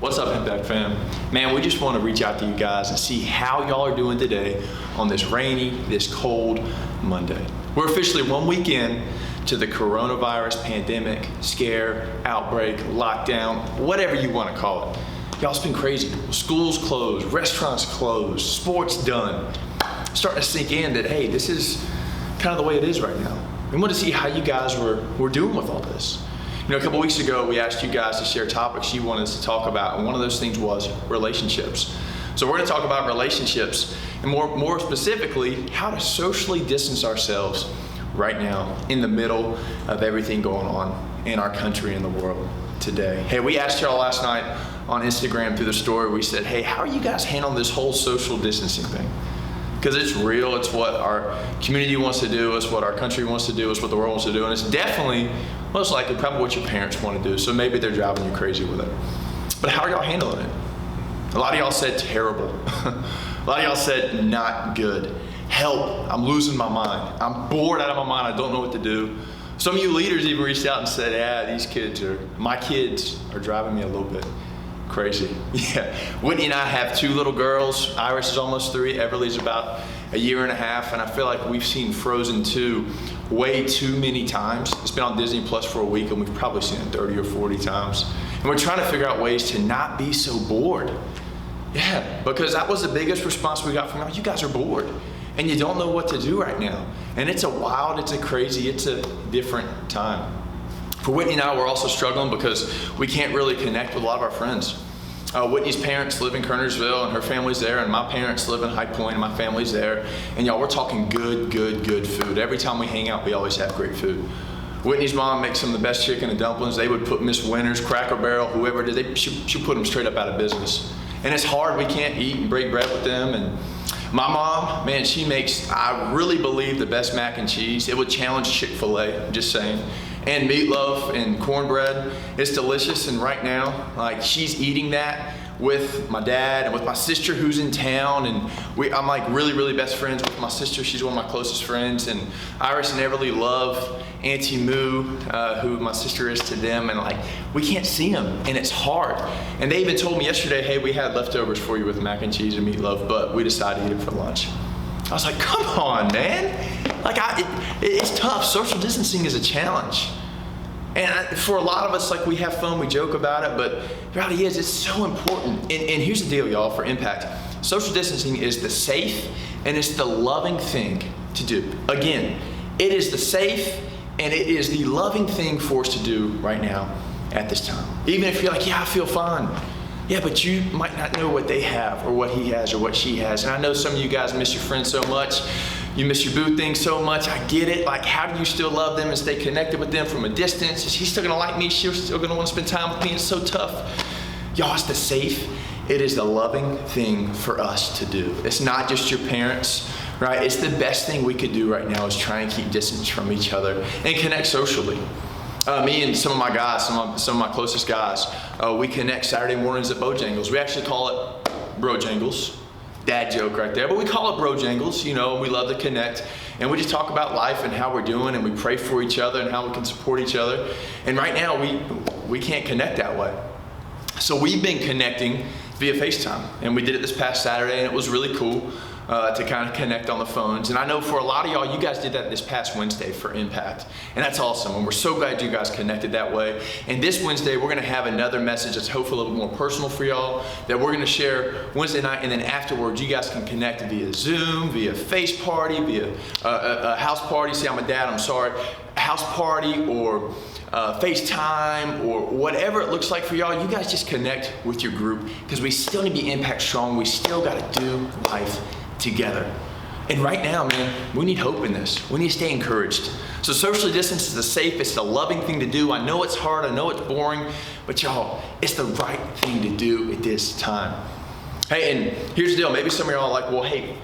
What's up, Impact fam? Man, we just want to reach out to you guys and see how y'all are doing today on this rainy, this cold Monday. We're officially 1 week in to the coronavirus pandemic, scare, outbreak, lockdown, whatever you want to call it. Y'all, it's been crazy. Schools closed, restaurants closed, sports done. Starting to sink in that, hey, this is kind of the way it is right now. We want to see how you guys were doing with all this. You know, a couple weeks ago, we asked you guys to share topics you wanted us to talk about, and one of those things was relationships. So we're going to talk about relationships, and more specifically, how to socially distance ourselves right now in the middle of everything going on in our country and the world today. Hey, we asked y'all last night on Instagram through the story, we said, hey, how are you guys handling this whole social distancing thing? Because it's real, it's what our community wants to do, it's what our country wants to do, it's what the world wants to do, and it's definitely, most likely, probably what your parents want to do, so maybe they're driving you crazy with it. But how are y'all handling it? A lot of y'all said terrible. A lot of y'all said not good. Help, I'm losing my mind. I'm bored out of my mind, I don't know what to do. Some of you leaders even reached out and said, my kids are driving me a little bit crazy. Yeah, Whitney and I have 2 little girls. Iris is almost 3, Everly's about a year and a half, and I feel like we've seen Frozen 2 way too many times. It's been on Disney Plus for a week, and we've probably seen it 30 or 40 times. And we're trying to figure out ways to not be so bored. Yeah, because that was the biggest response we got from y'all. You guys are bored, and you don't know what to do right now. And it's a wild, it's a crazy, it's a different time. For Whitney and I, we're also struggling because we can't really connect with a lot of our friends. Whitney's parents live in Kernersville and her family's there, and my parents live in High Point and my family's there. And y'all, we're talking good food. Every time we hang out, we always have great food. Whitney's mom makes some of the best chicken and dumplings. They would put Miss Winters, Cracker Barrel, whoever it is, she'll put them straight up out of business. And it's hard, we can't eat and break bread with them. And my mom, man, she makes, I really believe, the best mac and cheese. It would challenge Chick-fil-A, just saying. And meatloaf and cornbread. It's delicious, and right now, like, she's eating that with my dad and with my sister who's in town, and I'm like really best friends with my sister. She's one of my closest friends, and Iris and Everly love Auntie Moo, who my sister is to them, and like, we can't see them, and it's hard. And they even told me yesterday, hey, we had leftovers for you with mac and cheese and meatloaf, but we decided to eat it for lunch. I was like, come on, man. Like, it's tough. Social distancing is a challenge. And for a lot of us, like, we have fun, we joke about it, but the reality is, it's so important. And here's the deal, y'all, for Impact. Social distancing is the safe and it's the loving thing to do. Again, it is the safe and it is the loving thing for us to do right now at this time. Even if you're like, yeah, I feel fine. Yeah, but you might not know what they have or what he has or what she has. And I know some of you guys miss your friends so much. You miss your boo thing so much. I get it. Like, how do you still love them and stay connected with them from a distance? Is he still gonna like me? She's still gonna want to spend time with me? It's so tough. Y'all, it's the safe. It is the loving thing for us to do. It's not just your parents, right? It's the best thing we could do right now is try and keep distance from each other and connect socially. Me and some of my guys, some of my closest guys, we connect Saturday mornings at Bojangles. We actually call it Brojangles. Dad joke right there, but we call it Brojangles. You know, we love to connect, and we just talk about life and how we're doing, and we pray for each other and how we can support each other. And right now, we can't connect that way. So we've been connecting via FaceTime, and we did it this past Saturday, and it was really cool. To kind of connect on the phones. And I know for a lot of y'all, you guys did that this past Wednesday for Impact. And that's awesome. And we're so glad you guys connected that way. And this Wednesday, we're going to have another message that's hopefully a little bit more personal for y'all that we're going to share Wednesday night. And then afterwards, you guys can connect via Zoom, via Face Party, via a house party. See, I'm a dad, I'm sorry. A house party or FaceTime or whatever it looks like for y'all. You guys just connect with your group because we still need to be Impact strong. We still got to do life together. And right now, man, we need hope in this. We need to stay encouraged. So socially distance is the safe, it's the loving thing to do. I know it's hard, I know it's boring, but y'all, it's the right thing to do at this time. Hey, and here's the deal. Maybe some of y'all are like, well, hey,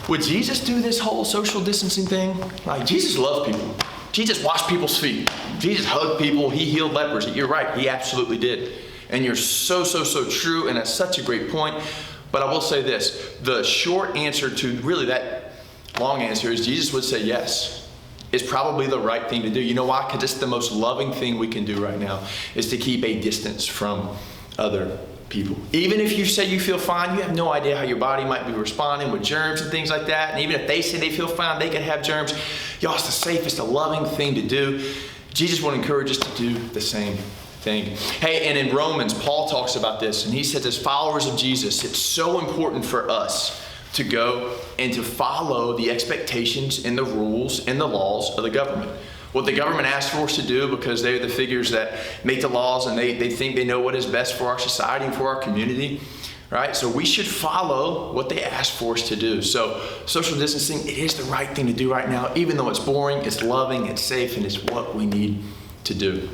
would Jesus do this whole social distancing thing? Like, Jesus loved people. Jesus washed people's feet. Jesus hugged people. He healed lepers. You're right, he absolutely did. And you're so true, and that's such a great point. But I will say this, the short answer to really that long answer is Jesus would say yes. It's probably the right thing to do. You know why? Because it's the most loving thing we can do right now is to keep a distance from other people. Even if you say you feel fine, you have no idea how your body might be responding with germs and things like that. And even if they say they feel fine, they could have germs. Y'all, it's the safest, the loving thing to do. Jesus would encourage us to do the same thing. Hey, and in Romans, Paul talks about this, and he says, as followers of Jesus, it's so important for us to go and to follow the expectations and the rules and the laws of the government. What the government asks for us to do, because they're the figures that make the laws and they think they know what is best for our society and for our community, right? So we should follow what they ask for us to do. So social distancing, it is the right thing to do right now, even though it's boring, it's loving, it's safe, and it's what we need to do.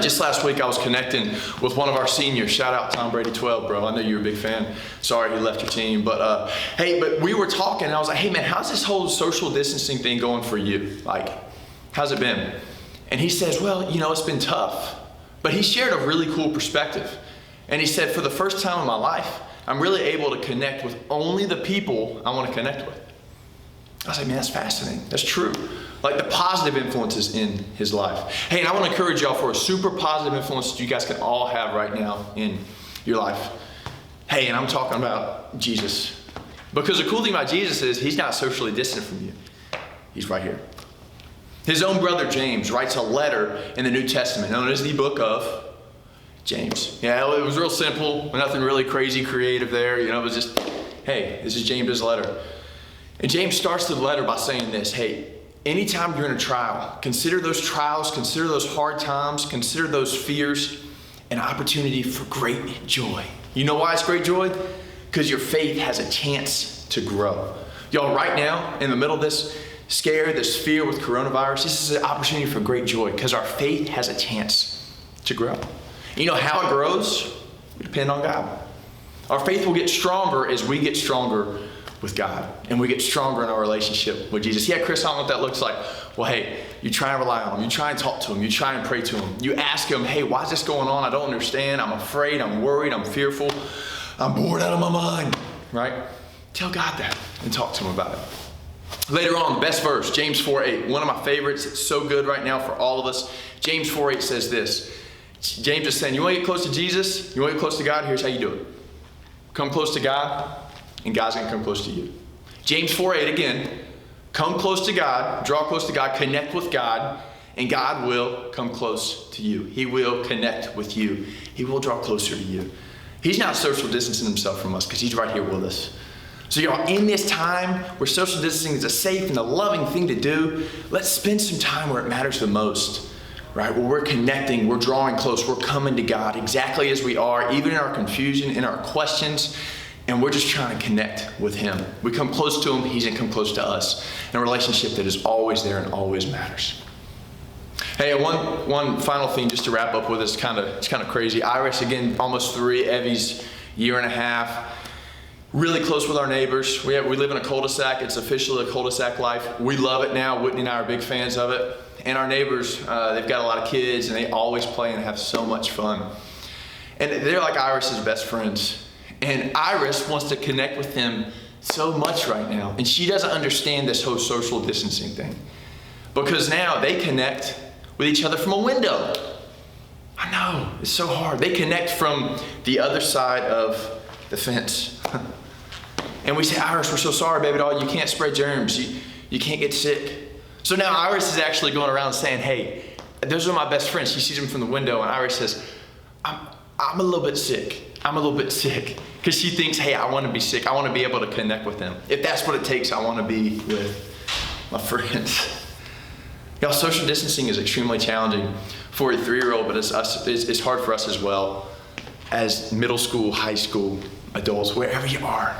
Just last week, I was connecting with one of our seniors. Shout out Tom Brady 12, bro. I know you're a big fan. Sorry he left your team. But but we were talking, and I was like, hey, man, how's this whole social distancing thing going for you? Like, how's it been? And he says, well, it's been tough. But he shared a really cool perspective. And he said, for the first time in my life, I'm really able to connect with only the people I want to connect with. I was like, man, that's fascinating. That's true. Like the positive influences in his life. Hey, and I want to encourage y'all for a super positive influence that you guys can all have right now in your life. Hey, and I'm talking about Jesus. Because the cool thing about Jesus is he's not socially distant from you. He's right here. His own brother James writes a letter in the New Testament known as the book of James. Yeah, it was real simple. Nothing really crazy creative there. It was just, hey, this is James's letter. And James starts the letter by saying this, hey, anytime you're in a trial, consider those trials, consider those hard times, consider those fears an opportunity for great joy. You know why it's great joy? Because your faith has a chance to grow. Y'all, right now, in the middle of this scare, this fear with coronavirus, this is an opportunity for great joy because our faith has a chance to grow. You know how it grows? We depend on God. Our faith will get stronger as we get stronger with God, and we get stronger in our relationship with Jesus. Yeah, Chris, I don't know what that looks like. Well, hey, you try and rely on him. You try and talk to him. You try and pray to him. You ask him, hey, why is this going on? I don't understand. I'm afraid. I'm worried. I'm fearful. I'm bored out of my mind, right? Tell God that and talk to him about it. Later on, the best verse, James 4:8, one of my favorites. It's so good right now for all of us. James 4:8 says this. James is saying, you want to get close to Jesus? You want to get close to God? Here's how you do it. Come close to God, and God's going to come close to you. James 4:8 again, come close to God, draw close to God, connect with God, and God will come close to you. He will connect with you. He will draw closer to you. He's not social distancing himself from us because he's right here with us. So y'all, in this time where social distancing is a safe and a loving thing to do, let's spend some time where it matters the most, right? Where we're connecting, we're drawing close, we're coming to God exactly as we are, even in our confusion, in our questions, and we're just trying to connect with him. We come close to him, he's going to come close to us in a relationship that is always there and always matters. Hey, one final thing just to wrap up with is it's kind of crazy. Iris, again, almost 3, Evie's 1.5 years. Really close with our neighbors. We live in a cul-de-sac. It's officially a cul-de-sac life. We love it now. Whitney and I are big fans of it. And our neighbors, they've got a lot of kids, and they always play and have so much fun. And they're like Iris's best friends. And Iris wants to connect with them so much right now. And she doesn't understand this whole social distancing thing. Because now they connect with each other from a window. I know, it's so hard. They connect from the other side of the fence. And we say, Iris, we're so sorry, baby doll. You can't spread germs. You can't get sick. So now Iris is actually going around saying, hey, those are my best friends. She sees them from the window, and Iris says, I'm a little bit sick. I'm a little bit sick. Because she thinks, hey, I want to be sick. I want to be able to connect with them. If that's what it takes, I want to be with my friends. Y'all, social distancing is extremely challenging for a 3-year-old, but it's hard for us as well as middle school, high school adults, wherever you are.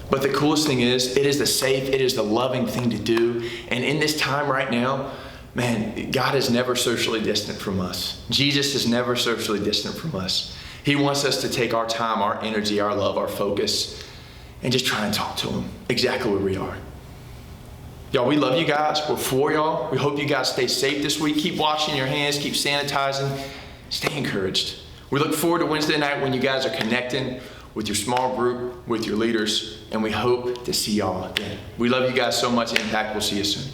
But the coolest thing is, it is the safe, it is the loving thing to do. And in this time right now, man, God is never socially distant from us. Jesus is never socially distant from us. He wants us to take our time, our energy, our love, our focus, and just try and talk to him exactly where we are. Y'all, we love you guys. We're for y'all. We hope you guys stay safe this week. Keep washing your hands, keep sanitizing. Stay encouraged. We look forward to Wednesday night when you guys are connecting with your small group, with your leaders, and we hope to see y'all again. We love you guys so much, Impact. We'll see you soon.